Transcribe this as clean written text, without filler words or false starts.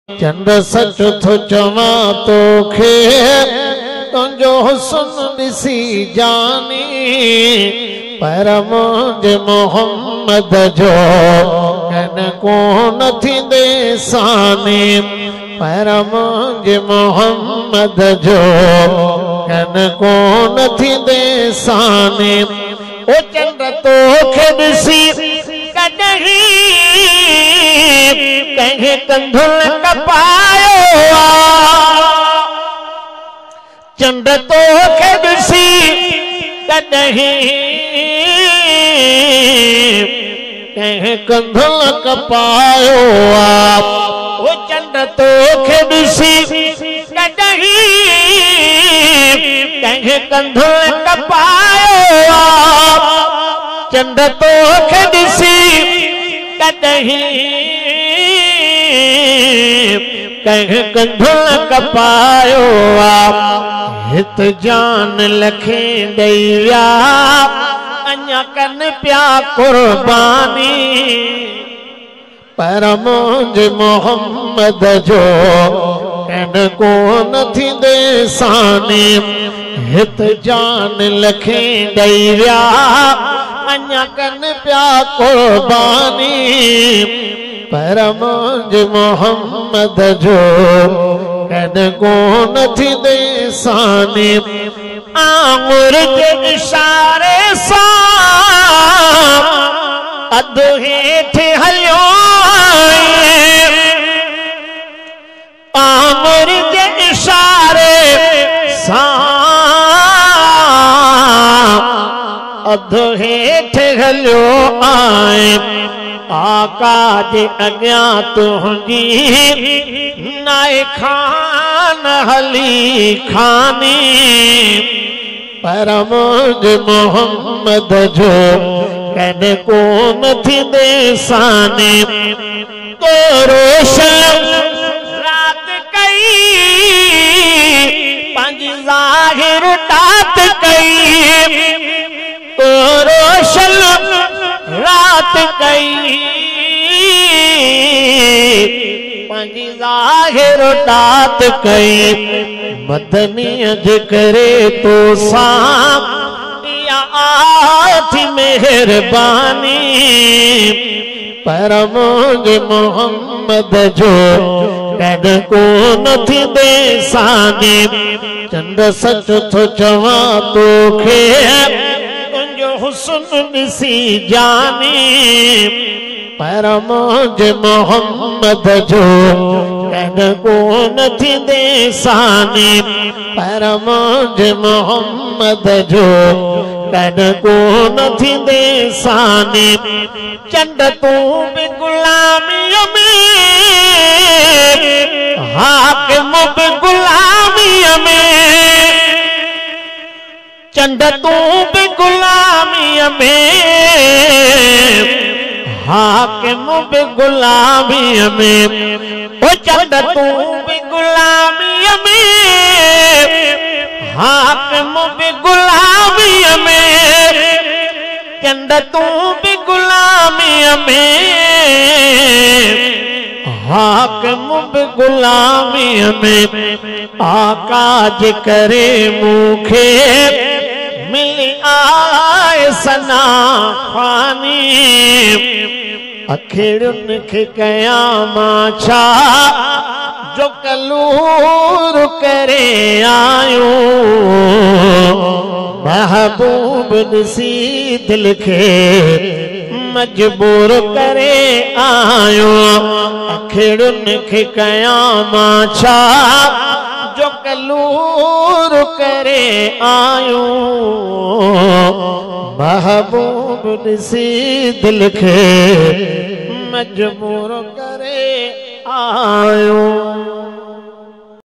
चंड सच थो चवा तोखे तुंहिंजो हुस्न ॾिसी जानी पर मुंहिंजे मोहम्मद जो कन कोन थींदे सानी पर मुंहिंजे मोहम्मद जो कन कोन थींदे सानी ओ चंड तोखे ॾिसी कॾहिं कंहिं कंधुल कपायो चंड तोखे ॾिसी कॾहिं कंहिं कंधुल कपायो ओ चंड तोखे ॾिसी कॾहिं कंहिं कंधुल कपायो चंड तोखे ॾिसी कॾहिं कंहिं कंधुल कपायो हित जान लखे ॾेई विया अञा कनि पिया कुर्बानी पर मुंहिंजे मोहम्मद जो कन कोन थींदे सानी हित जान लखे ॾेई विया अञा कनि पिया कुर्बानी पर मुंहिंजे मोहम्मद जो कन कोन थींदे सानी आंगुर जे इशारे सां अधु हेठि हलियो आंगुर जे इशारे सां अधु हेठि हलियो आए आका जे अॻियां तुंहिंजी नाए खान हली खानी पर मुंहिंजे मोहम्मद जो कन कोन थींदे सानी तो रोशन रात कई पंहिंजी ज़ाहिर तात कई तो रोशन रात कई पंहिंजी ज़ाहिर तात कई मदनीअ जे करे तो सां इहा आथी मेहरबानी पर मुंहिंजे मोहम्मद जो कन कोन थींदे सानी चंड सच थो चवा तोखे तुंहिंजो हुस्न ॾिसी जानी पर मुंहिंजे मोहम्मद जो कन कोन थींदे सानी पर मुंहिंजे मोहम्मद जो कन कोन थींदे सानी चंड तूं बि गुलामीअ में हाकिम बि गुलामीअ में चंड तूं बि गुलामीअ में हाकिम बि गुलामीअ में ओ चंड तूं बि गुलामीअ में हाकिम बि गुलामीअ में चंड तूं बि गुलामीअ में हाकिम बि गुलामीअ में आका जे करे मूंखे मिली आए सना ख़ानी अखिड़ुनि खे कयां मां छा जो कलूर करे आयो महबूब ॾिसी दिल खे मजबूर करे आयो अखिड़ुनि खे कयां मां छा जो कलूर करे आयो महबूब ॾिसी दिल खे मजबूर करे आयो।